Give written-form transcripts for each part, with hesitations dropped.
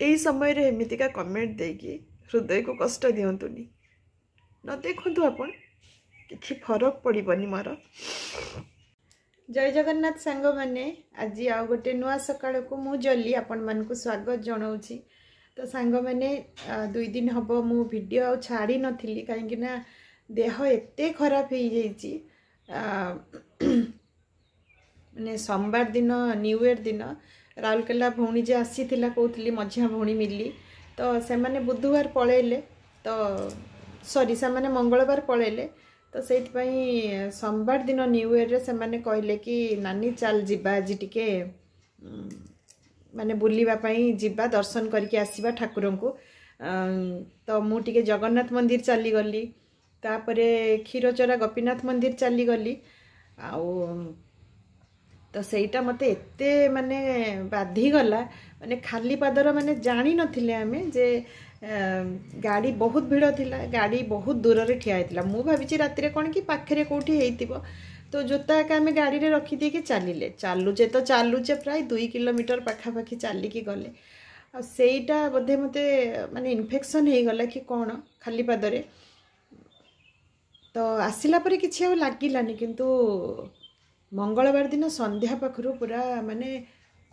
यही समय रे एमितिका कमेंट देकी हृदय को कष्ट दिंतुनि न देखु आपण कि फरक पड़बनी मोर। जय जगन्नाथ सांग मैंने आज आउ गोटे नुआ सकाळ को मु जल्दी आपण मान को स्वागत जनाऊँगी। तो सांग मैंने 2 दिन हम मु वीडियो आ छाड़ी नथिली कहीं ना देह एते खराब हो जाइए। माने सोमवार दिन न्यू ईयर दिन राउरकेला भौणी जे आसी कहती मझिया भौणी मिली तो से माने बुधवार पलैले तो सॉरी से माने मंगलवार पलैले तो से सोमवार दिन न्यू ईयर से माने कहले कि नानी चल जीवा आज टिके माने बुलिबा पई जीवा दर्शन करके आसीबा ठाकुर को। तो मु टिके जगन्नाथ मंदिर चली गली तापरे क्षीरचोरा गोपीनाथ मंदिर चली गली आउ तो सेटा मते एते माने बाधी गला माने खाली पादर माने जानी नथिले आमे जे गाड़ी बहुत भीड़ थिला गाड़ी बहुत दूर रे ठिया हेतिला। मु भाबिची रात्रि कोन कि पाखरे कोठी हेतिबो तो जोता का आमे गाड़ी रे रखी दे के चलिले चालुचे तो चालुचे प्राय 2 किलोमीटर पाखापाखी चलिकी गले आ सेटा बोधे मते माने इन्फेक्शन हे गला कि कोन खाली पादरे तो आसिला परे किछि आ लागिलानी किंतु मंगलवार दिन संध्या पाखरु पूरा माने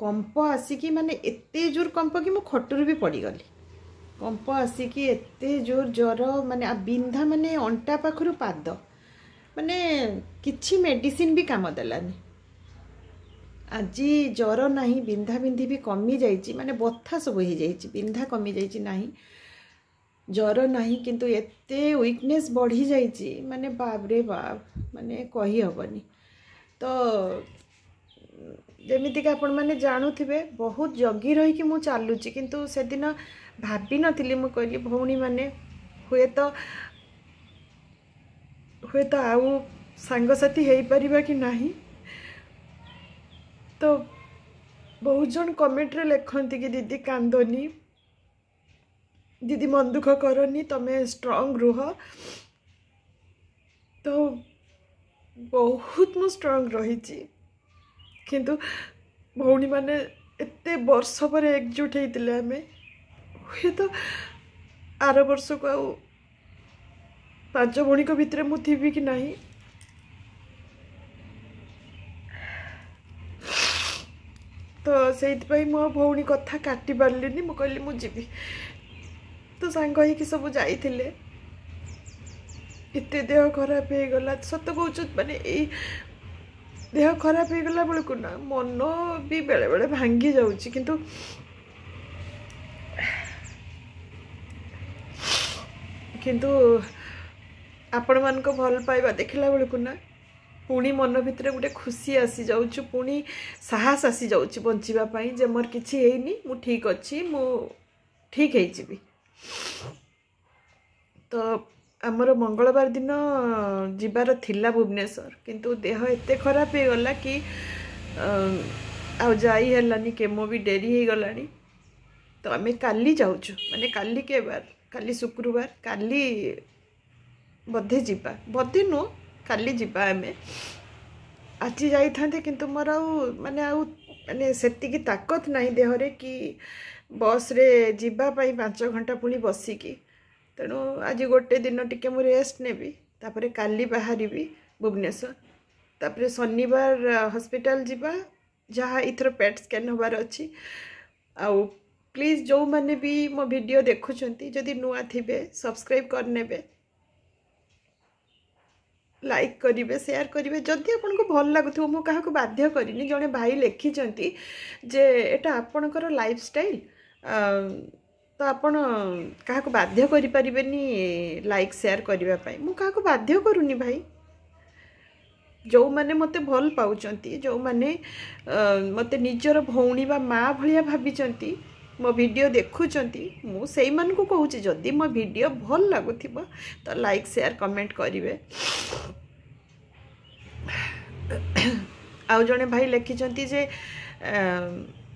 कंप आसिकी माने एते जोर कंप कि मु खटुर भी पड़ी गली कंप आसिकी एते जोर ज्वर माने आ बिंधा माने अंटा पाखरु पाद माने किछि मेडिसिन भी काम देलानी। आज ज्वर नहीं बिंधा बिंधी भी कमी जाइए माने बथा सब हो जाइए बिंधा कमी जाइए नहीं ज्वर नहीं किंतु एते वीकनेस बढ़ी जाइए माने बाप रे बाप माने कही हबनी। तो जमीती आपण मैंने जानूे बहुत जगी रही मु चलुची किंतु से दिन भाभी नी मु कहली भौणी मैंने हुए तो आउ सांगसाथी हो पारिबा कि नहीं। तो बहुत जन कमेंट रे लिखती कि दीदी कांदनी दीदी मन दुख करनी तमें स्ट्रांग रुह तो बहुत मु स्ट्रांग रही किंतु भौणी माने एते वर्ष पर एकजुट होते आम हुए तो आर वर्ष को आउ 5 भौणी को भितर मु थी कि नहीं। तो से मो भौणी कथा काटी पार्ली मु कहली मु जीवी तो सांग ही सब जाइए एते देह खराब हो गला सत कहूँ माने यही देह खराब हो गला बेलू ना मन भी बेले बेले भांगी जाउची किंतु किंतु आपण मान को भल पाइबा देखला बेलू ना पुणी मन भितर गोटे खुशी आसी जाउछु पुणी साहस आसी जाउछु बंचिबा पई जे मोर किछि हेइनी मु ठीक अछि मु ठीक हेइ जिबी। तो आमर मंगलवार दिन जीवार थिला भुवनेश्वर किंतु देह एते खराब हो गला कि आ जाई हेलानी केमो भी डेरी हो गलानी। तो आमे काली जाउछु माने काली के बार काली शुक्रवार काली बधे जीवा बधे नो काली जीवा आमे आज जाई थांते किंतु मोर आउ माने सेतिकी ताकत नहीं देह रे कि बस रे जीवा पई 5 घंटा पुणी बसिकी तेणु आज गोटे दिन टिके मु रेस्ट नेबी तापरे काली बाहरी भुवनेश्वर तापरे शनिवार हॉस्पिटल जीवा जहाँ इथर पेट स्कैन होबार अच्छी। आउ प्लीज जो माने भी मो वीडियो देखुछंती जदि नुआ थिबे सब्सक्राइब करनेबे लाइक करिवे शेयर करिवे जदि आपन को भल लागुथो मु काहा को बाध्य करिनी जने भाई लिखिचंती जे एटा आपनकर लाइफस्टाइल तो आपण क्या बाध्य करें लाइक शेयर करने मु क्या बाध्य करूनी भाई जो मैंने मत भल पाँच जो मैंने मत निजर भौणी बा माँ भाया भावी मो वीडियो देखुंट मुझे को कहूँ जदि मो वीडियो भल लगुथ तो लाइक शेयर कमेंट करेंगे। आउ जड़े भाई लिखिं जे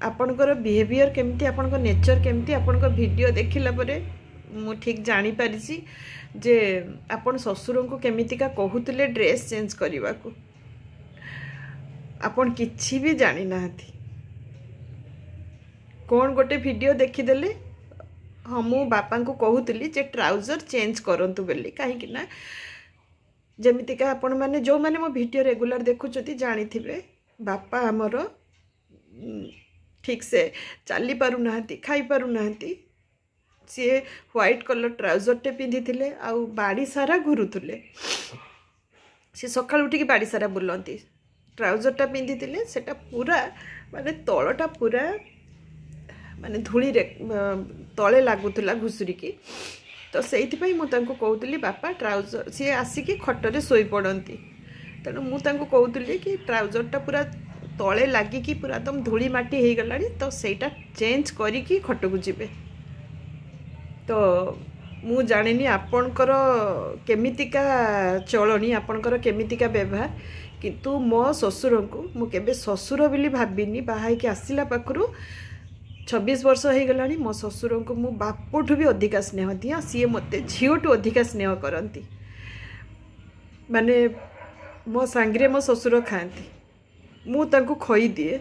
आपणकर बिहेवियर केमती आपणकर नेचर केमती आपणकर वीडियो देखिला परे मु ठीक जानी पारिसी जे आपण ससुर को केमितिका कहूतले ड्रेस चेंज करने को आपण किछि भी जानी नाथी कौन गोटे वीडियो देखीदेले हाँ मु बापा को कहूली जे ट्राउजर चेंज करंतु बोली कहीं ना जमीतिका आपण मैंने जो मैंने मो वीडियो रेगुलर देखुं जानी थे बापा आमर ठीक से चली पारु नाहंती खाई पारु नाहंती सी व्हाइट कलर ट्राउजर टे पिंधि थिले आउ बाड़ी सारा घुरुथुले सी सकाळ उठिकी बाड़ी सारा बुलंती ट्राउजर टा पिंधि थिले सेटा पूरा माने तळटा पूरा माने धूली रे तळे लागुथला घुसुरी की तो सेइथि पई मु तांको कहउतली बापा ट्राउजर सी आसिकी खटरे सोई पड़ंती तेणु मु तांको कहउतली कि ट्राउजर टा पूरा तळे लागिकी पूरा एकदम धूली माटी हे गलानी तो सेटा चेंज करिकी खटकु जिबे तो मु जानिनी आपणकर केमितिका चलनी आपणकर केमितिका व्यवहार किंतु मो ससुर को मु केबे ससुर बोली भाबिनी बाहाई के आसिला पाखरु 26 वर्ष हो गला मो ससुर को मु बापठू भी अधिका स्नेह दिया सी मते झीओठू अधिका स्नेह करती माने मो सांगरे मो ससुर खाती मु तांको खई दिए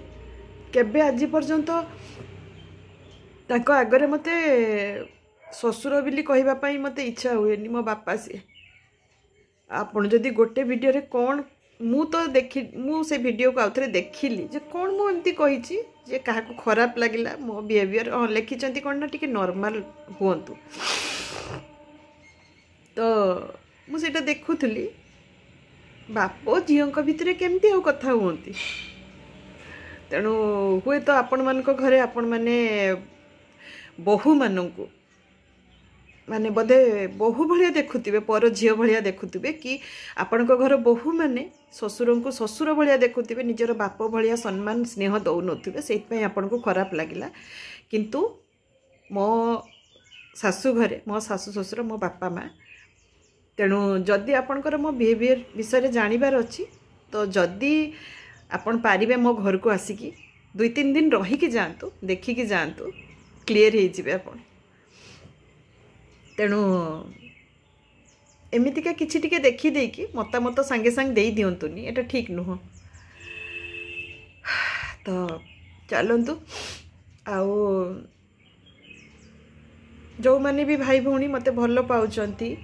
केबे आज पर्यंत तांको आगरे मते ससुर बोली कहबा पई मते इच्छा हुएनी मो बापा सी आपण जदि गोटे वीडियो रे कौन मु तो देखी मु से वीडियो को आउथरे देखिली जे कौन मु एमती कहिची जे काहा को खराब लागिला मो बिहेवियर हाँ लिखिचंती कौन ना टिके नॉर्मल हुंतु तो मु सेटा देखुथली बापो झीओं भितर केमती आ कथा हुंती तेणु हुए तो आपण मान घरे आपण माने बहु मानू माने बोधे बहु भाया देखुवे पर झी भाया देखुवे कि आपण घर बहु माने ससुर को ससुर भाया देखुवे निजर बाप भाया सम्मान स्नेह दौन से आपन को खराब लगिला किंतु मो सासु घरे मो सासु ससुर मो बापा माँ तेणु जदि आपणकर मो बिहेवियर विषय जानिबार अच्छी तो जदि आपण पारिबे मो घर को आसिकी 2-3 दिन रहीकि जातु देखिकी जातु क्लीयर हो जिवे आपण तेणु एमितिका किछि टिके देखी देकी मतामत सांगे सांगे दे दिंतुनी एटा ठीक नुह तो चलतु आउ जो माने भी भाई भौणी मते भल पाउचंती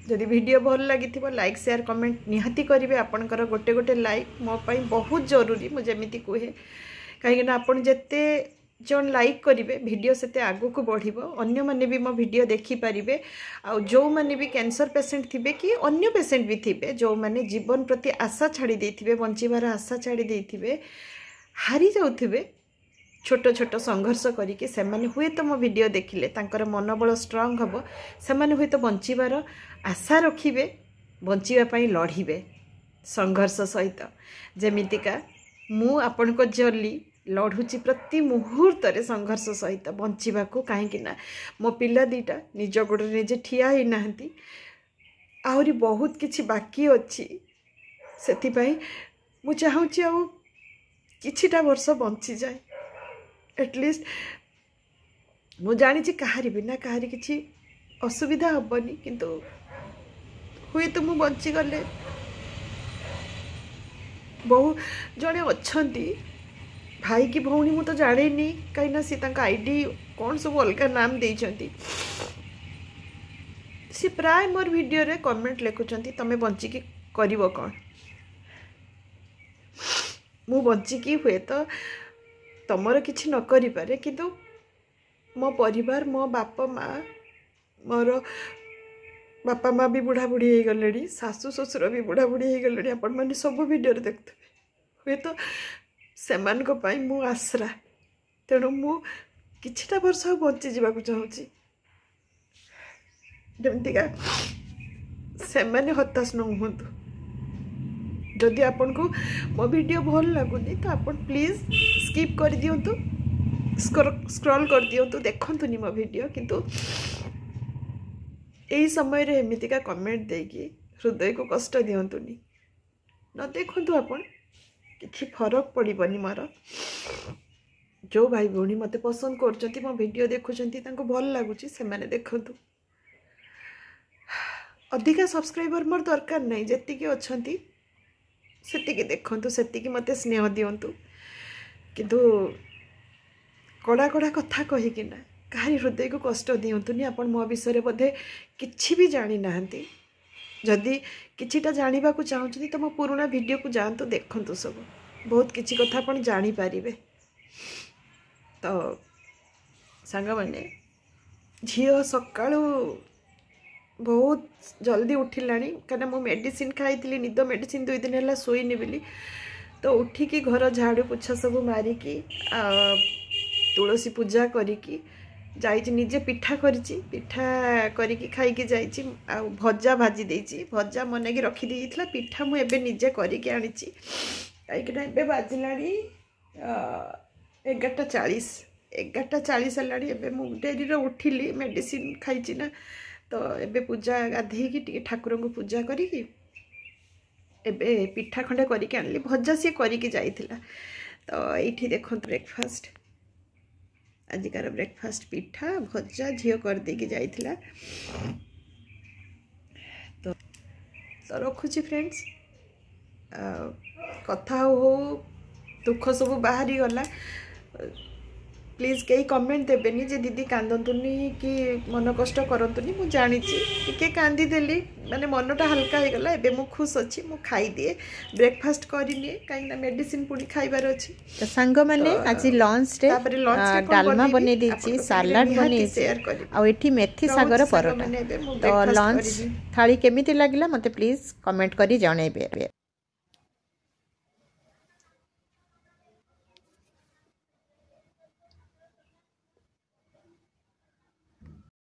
जदि वीडियो भल लगी लाइक शेयर कमेंट निहाती करेंगे आपणकर गोटे गोटे लाइक मो पाई बहुत जरूरी मुझे जमीती कहे कहीं आपन जेते जन लाइक करेंगे वीडियो सेते आगु को बढ़िबो अन्य माने भी मो वीडियो देखि पारिबे आ जो माने भी कैंसर पेशेंट थिबे कि अन्य पेशेंट भी थिबे जो माने जीवन प्रति आशा छाड़ी देथिबे बंचिबार आशा छाड़ी देथिबे हारी जाउथिबे छोट छोट संघर्ष करिके सेमाने हुए तो मो वीडियो देखिले तांकर मनोबल स्ट्रांग हबो सेमाने हुए तो बंचिबार आशा रखिबे बंचिबा पई लढिबे संघर्ष सहित जेमितिका मु आपन को जल्ली लड़ुची प्रति मुहूर्त संघर्ष सहित बंचिबा को कहीं मो पिला दीटा निज गोड़े निजे ठिया ही नाहंती आहरी बहुत किछि बाकी अच्छी से मु चाहूँगी आउ किछिटा वर्ष बंची जाए एटलिस्ट मु जानी कहारी बिना कहारी किछि असुविधा हेनी किंतु हुए तो मु बंची गले बहु जड़े अच्छी भाई की भौणी मु तो जाने कहीं सी आईडी कौन सब अलग नाम देइछंती सी प्राय मोर वीडियो रे कमेंट लिखुचंती तमे बंचिकी करिवो कौन मु बंचिकी हुए तो तमर किछि न करि पारे किंतु मो परिवार मो बाप माँ मोर बापा माँ भी बुढ़ा बुढ़ी हो गले सासु ससुर भी बुढ़ा बुढ़ी हो गले आपण मैंने सब वीडियो देखते हुए तो सेमान को पाई मु आसरा तेणु मु किछिटा वर्ष बंची जावाक चाहूँगी जमतीका सेमाने हताश न हुंतु जदि आपन को मो वीडियो भल लगुनी तो आपन प्लीज स्किप कर दियंतु स्क्रॉल कर दियंतु देखंतुनी मो वीडियो किंतु यही समय रे एमितिका कमेंट देकी हृदय को कष्ट दियंतुनी न देखंतु आपन किछि फरक पड़बनी मोर जो भाई भौणी मते पसंद करचंती मो वीडियो देखुचंती तांको भल लागुची से माने देखंतु अधिका सब्सक्राइबर मोर दरकार नहीं जेतिकी अछंती सेतिकी देखंतु सेतिकी मते स्नेह दियंतु किंतु कड़ा कड़ा कथा कहीकिना कहारी हृदय को कष्ट दिंतुनि। आपण मो विषय बोधे किछि भी जानी नाहंती, जदि किछिटा जानिबा को चाहउछथि तो मो पुराना वीडियो को जानतु देखंतु, सब बहुत किछि कथा आपण जानि पारिबे। तो सांग माने झियो सकाळु बहुत जल्दी उठिलानी, कना मो मेडिसिन खाइतिली, निद मेडिसिन 2 दिन हला सोइनी बिली। तो उठिकी घर झाड़ू पोछा सब मारिकी तुलसी पूजा करिकी जाइछि, निजे पिठा करिछि, पिठा करिकी खाइकी जाइछि। आ भजा भाजी देइछि, भजा मनेकी रखी देइथिला, पिठा मु एबे निजे करिकी आनिछि। काइकिना एबे बाजिलानी 11:40 हलानी। एबे मु डेरी रे उठिली, मेडिसिन खाइछि ना। तो एबे पूजा गाधेइकी टिके ठाकुर को पूजा करिकी एबे पिठा खंडे करिकी आनली, भजा सी करिकी जाइथिला। तो एठी देखो ब्रेकफास्ट, आजिकार ब्रेकफास्ट पिठा भजा झियो कर देकी जाइथिला। तो रखुची फ्रेंड्स, कथा हो दुख सब बाहरी गला। प्लीज कई कमेंट देबेनी जे दीदी कांदंतुनी कि मन कष्ट करंतुनी। मु जानी टिके कांदी देली, माने मनटा हल्का हो गला। एबे मु खुश अछि, मु खाई दिए, ब्रेकफास्ट करिनी काइना मेडिसिन पुनी खाइबार अछि। तो संग माने आज लंच रे डालमा बने देछि, सलाड बने छै, आ एठी मेथी सागर परोटा। तो लंच थाली केमिति लागला मते प्लीज कमेंट करी जणैबे।